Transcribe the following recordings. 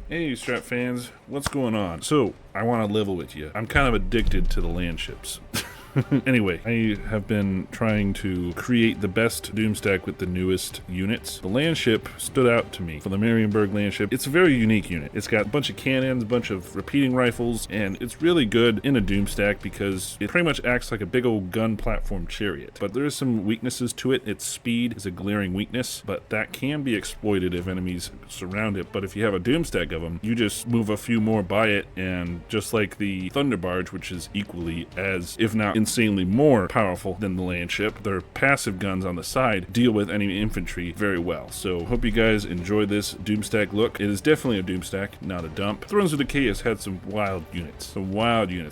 Hey, Strat fans, what's going on? So, I want to level with you. I'm kind of addicted to the landships. Anyway, I have been trying to create the best Doomstack with the newest units. The Landship stood out to me for the Marienburg Landship. It's a very unique unit. It's got a bunch of cannons, a bunch of repeating rifles, and it's really good in a Doomstack because it pretty much acts like a big old gun platform chariot. But there is some weaknesses to it. Its speed is a glaring weakness, but that can be exploited if enemies surround it. But if you have a Doomstack of them, you just move a few more by it, and just like the Thunder Barge, which is equally as, if not insanely more powerful than the Landship, their passive guns on the side deal with enemy infantry very well. So hope you guys enjoy this Doomstack look. It is definitely a Doomstack, not a dump. Thrones of Decay has had some wild units,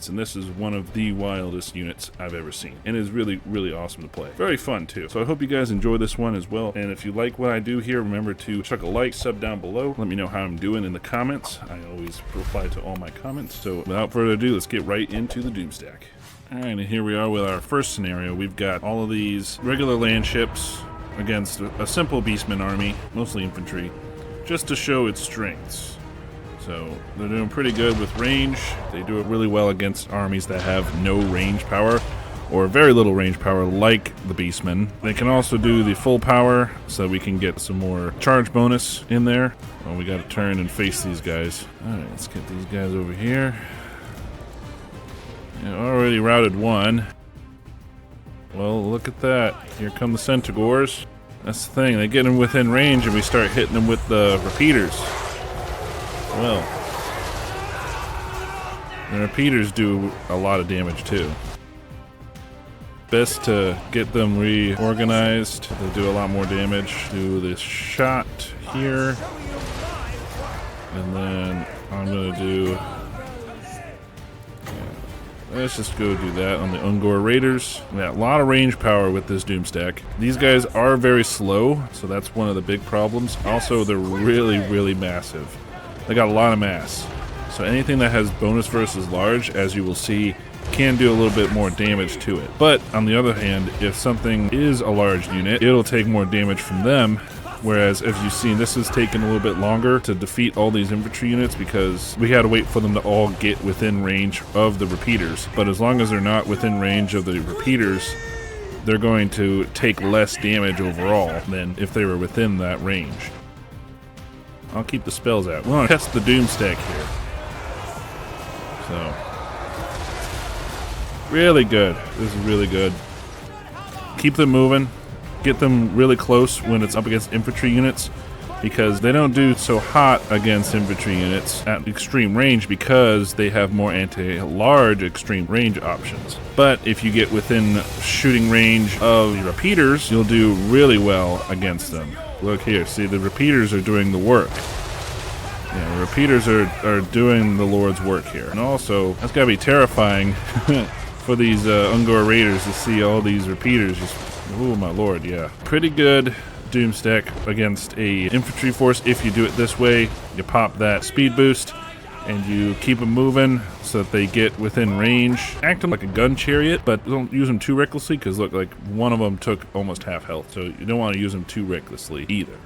and this is one of the wildest units I've ever seen, and is really, really awesome to play. Very fun too. So I hope you guys enjoy this one as well, and if you like what I do here, remember to chuck a like, sub down below, let me know how I'm doing in the comments. I always reply to all my comments. So without further ado, let's get right into the Doomstack. Alright, and here we are with our first scenario. We've got all of these regular landships against a simple beastmen army, mostly infantry, just to show its strengths. So they're doing pretty good with range. They do it really well against armies that have no range power, or very little range power, like the beastmen. They can also do the full power, so we can get some more charge bonus in there. Well, we gotta turn and face these guys. Alright, let's get these guys over here. Already routed one. Well, look at that. Here come the Centaurs. That's the thing. They get them within range and we start hitting them with the repeaters. Well, the repeaters do a lot of damage too. Best to get them reorganized. They do a lot more damage. Do this shot here. And then I'm going to do... let's just go do that on the Ungor Raiders. We got a lot of range power with this Doomstack. These guys are very slow, so that's one of the big problems. Also, they're really, really massive. They got a lot of mass. So anything that has bonus versus large, as you will see, can do a little bit more damage to it. But on the other hand, if something is a large unit, it'll take more damage from them. Whereas, as you've seen, this has taken a little bit longer to defeat all these infantry units because we had to wait for them to all get within range of the repeaters. But as long as they're not within range of the repeaters, they're going to take less damage overall than if they were within that range. I'll keep the spells out. We want to test the Doomstack here. So, really good. This is really good. Keep them moving. Get them really close when it's up against infantry units, because they don't do so hot against infantry units at extreme range because they have more anti-large extreme range options. But if you get within shooting range of the repeaters, you'll do really well against them. Look here, see, the repeaters are doing the work. Yeah, the repeaters are doing the Lord's work here. And also, that's gotta be terrifying for these Ungor Raiders to see all these repeaters just... oh my lord, yeah. Pretty good Doomstack against a infantry force. If you do it this way, you pop that speed boost and you keep them moving so that they get within range. Acting like a gun chariot, but don't use them too recklessly because look, like one of them took almost half health, so you don't want to use them too recklessly either.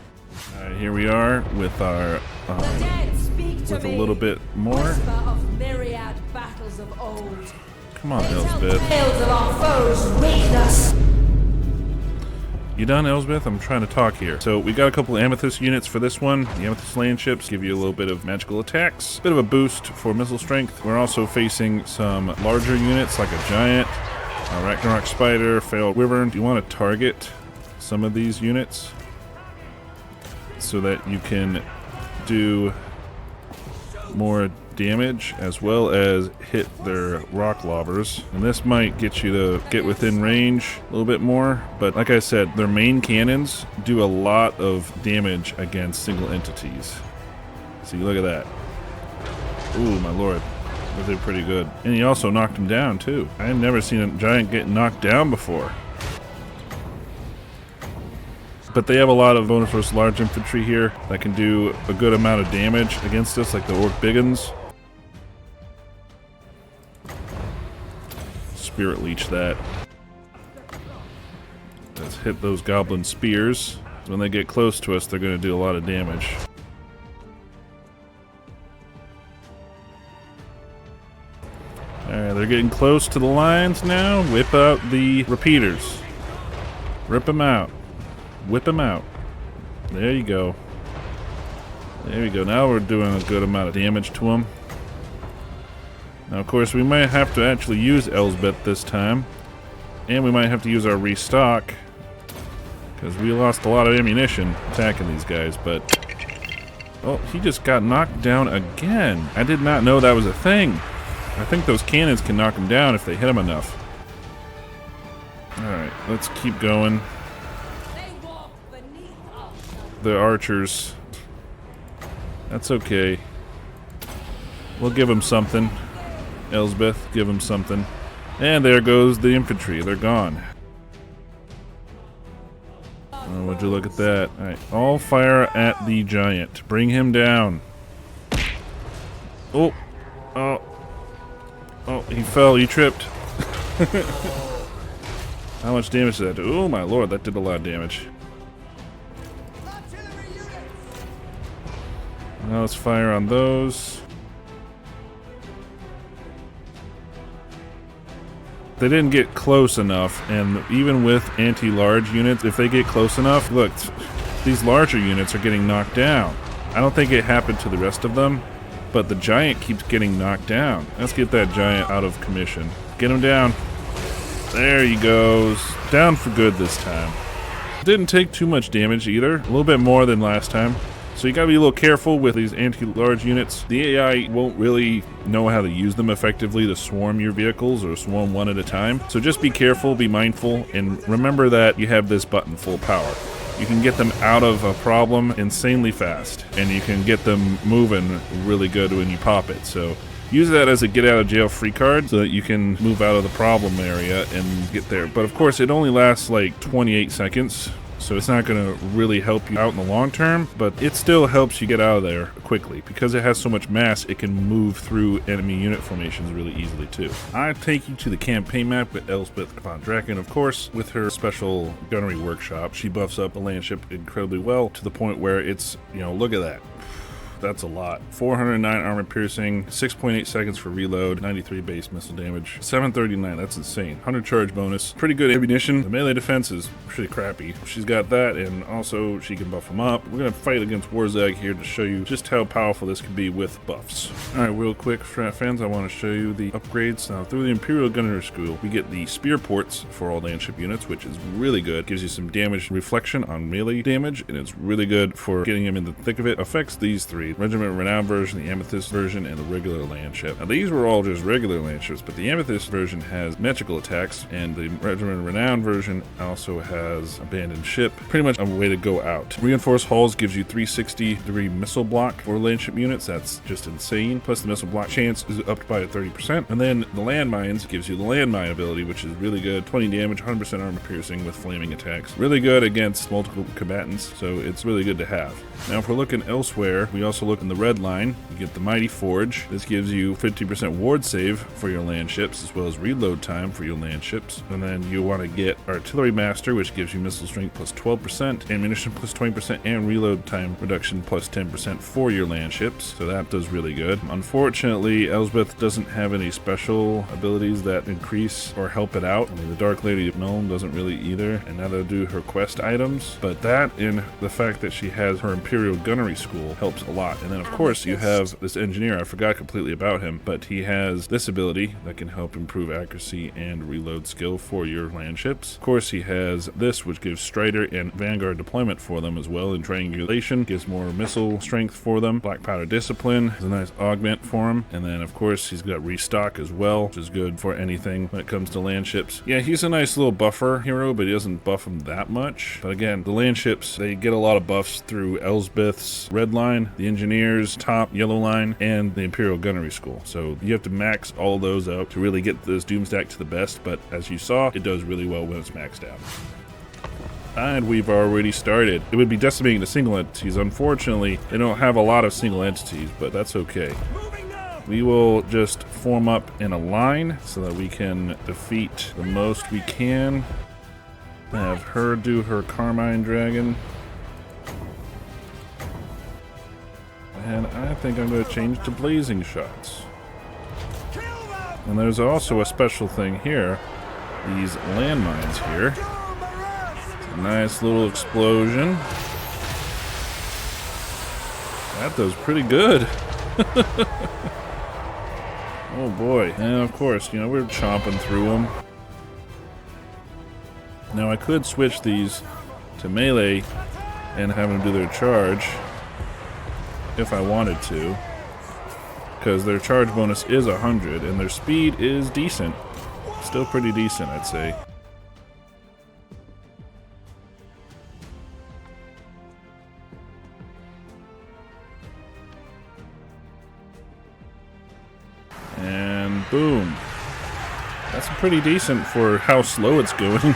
Alright, here we are with our with a little bit more. Come on, Elsbeth. You done, Elsbeth? I'm trying to talk here. So we got a couple of Amethyst units for this one. The Amethyst landships give you a little bit of magical attacks, bit of a boost for missile strength. We're also facing some larger units like a giant, a Ragnarok spider, failed wyvern. You want to target some of these units so that you can do more damage as well as hit their rock lobbers, and this might get you to get within range a little bit more. But like I said, their main cannons do a lot of damage against single entities. See, look at that. Ooh, my lord, those are pretty good. And he also knocked him down too. I had never seen a giant get knocked down before. But they have a lot of bonus versus large infantry here that can do a good amount of damage against us, like the Orc Biggins. Spirit Leech that. Let's hit those Goblin Spears. When they get close to us, they're going to do a lot of damage. Alright, they're getting close to the lines now. Whip out the repeaters. Rip them out. Whip them out. There you go. There we go. Now we're doing a good amount of damage to them. Now, of course, we might have to actually use Elsbeth this time. And we might have to use our restock. Because we lost a lot of ammunition attacking these guys, but... Oh, he just got knocked down again. I did not know that was a thing. I think those cannons can knock him down if they hit him enough. Alright, let's keep going. The archers. That's okay. We'll give him something. Elsbeth, give him something. And there goes the infantry. They're gone. Oh, would you look at that? Alright, all fire at the giant. Bring him down. Oh. Oh. Oh, he fell. He tripped. How much damage did that do? Oh my lord, that did a lot of damage. Now let's fire on those. They didn't get close enough, and even with anti-large units, if they get close enough, look, these larger units are getting knocked down. I don't think it happened to the rest of them, but the giant keeps getting knocked down. Let's get that giant out of commission. Get him down. There he goes. Down for good this time. Didn't take too much damage either. A little bit more than last time. So you gotta be a little careful with these anti-large units. The AI won't really know how to use them effectively to swarm your vehicles or swarm one at a time. So just be careful, be mindful, and remember that you have this button full power. You can get them out of a problem insanely fast, and you can get them moving really good when you pop it. So use that as a get out of jail free card so that you can move out of the problem area and get there. But of course it only lasts like 28 seconds. So it's not going to really help you out in the long term, but it still helps you get out of there quickly. Because it has so much mass, it can move through enemy unit formations really easily too. I take you to the campaign map with Elsbeth von Draken, of course, with her special gunnery workshop. She buffs up a landship incredibly well to the point where it's, you know, look at that. That's a lot. 409 armor piercing, 6.8 seconds for reload, 93 base missile damage, 739, that's insane. 100 charge bonus, pretty good ammunition. The melee defense is pretty crappy. She's got that, and also she can buff them up. We're gonna fight against Warzag here to show you just how powerful this can be with buffs. Alright, real quick, Strat fans, I want to show you the upgrades. Now, through the Imperial Gunnery School, we get the spear ports for all landship units, which is really good. Gives you some damage reflection on melee damage, and it's really good for getting them in the thick of it. Affects these three: Regiment Renown version, the Amethyst version, and the regular landship. Now these were all just regular landships, but the Amethyst version has magical attacks, and the Regiment Renown version also has abandoned ship. Pretty much a way to go out. Reinforced hulls gives you 360-degree missile block for landship units. That's just insane. Plus the missile block chance is upped by 30%. And then the landmines gives you the landmine ability, which is really good. 20 damage, 100% armor piercing with flaming attacks. Really good against multiple combatants, so it's really good to have. Now if we're looking elsewhere, we also look in the red line. You get the Mighty Forge. This gives you 50% ward save for your landships, as well as reload time for your landships. And then you want to get Artillery Master, which gives you missile strength plus 12%, ammunition plus 20%, and reload time reduction plus 10% for your landships. So that does really good. Unfortunately, Elsbeth doesn't have any special abilities that increase or help it out. I mean, the Dark Lady of Nuln doesn't really either, and neither do her quest items. But that, and the fact that she has her Imperial Gunnery School, helps a lot. And then of course you have this engineer. I forgot completely about him, but he has this ability that can help improve accuracy and reload skill for your landships. Of course he has this, which gives Strider and Vanguard deployment for them as well, and triangulation gives more missile strength for them. Black Powder Discipline is a nice augment for him. And then of course he's got restock as well, which is good for anything when it comes to landships. Yeah, he's a nice little buffer hero, but he doesn't buff them that much. But again, the landships, they get a lot of buffs through Elsbeth's red line, the engineers top yellow line, and the Imperial Gunnery School. So you have to max all those out to really get this Doomstack to the best, but as you saw, it does really well when it's maxed out. And we've already started. It would be decimating the single entities. Unfortunately, they don't have a lot of single entities, but that's okay. We will just form up in a line so that we can defeat the most we can. Have her do her Carmine Dragon. And I think I'm going to change to blazing shots. And there's also a special thing here. These landmines here. It's a nice little explosion. That does pretty good. Oh boy. And of course, you know, we're chomping through them. Now I could switch these to melee and have them do their charge if I wanted to, because their charge bonus is 100 and their speed is decent. Still pretty decent, I'd say. And boom. That's pretty decent for how slow it's going.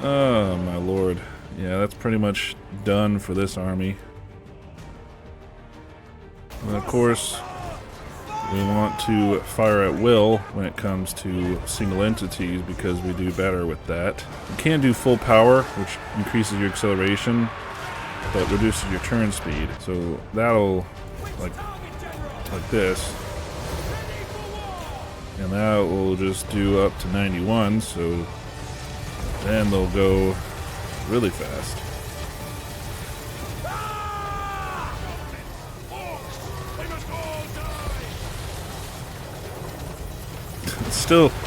Oh my lord. Yeah, that's pretty much done for this army. And of course, we want to fire at will when it comes to single entities because we do better with that. You can do full power, which increases your acceleration, but reduces your turn speed. So that'll, like this. And that will just do up to 91, so then they'll go really fast.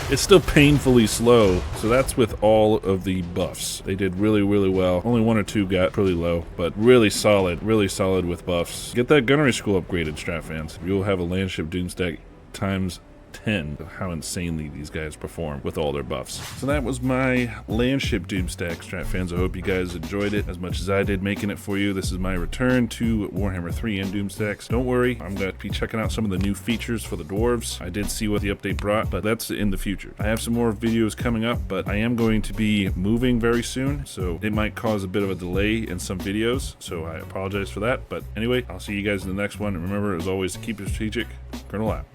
It's still painfully slow, so that's with all of the buffs. They did really, really well. Only one or two got pretty low, but really solid with buffs. Get that gunnery school upgraded, Strat fans. You'll have a Landship Doomstack times 10 of how insanely these guys perform with all their buffs. So that was my Landship Doomstack, Strat fans. I hope you guys enjoyed it as much as I did making it for you. This is my return to Warhammer 3 and Doomstacks. Don't worry, I'm going to be checking out some of the new features for the Dwarves. I did see what the update brought, but that's in the future. I have some more videos coming up, but I am going to be moving very soon, so it might cause a bit of a delay in some videos, so I apologize for that. But anyway, I'll see you guys in the next one. And remember, as always, to keep it strategic. Colonel out.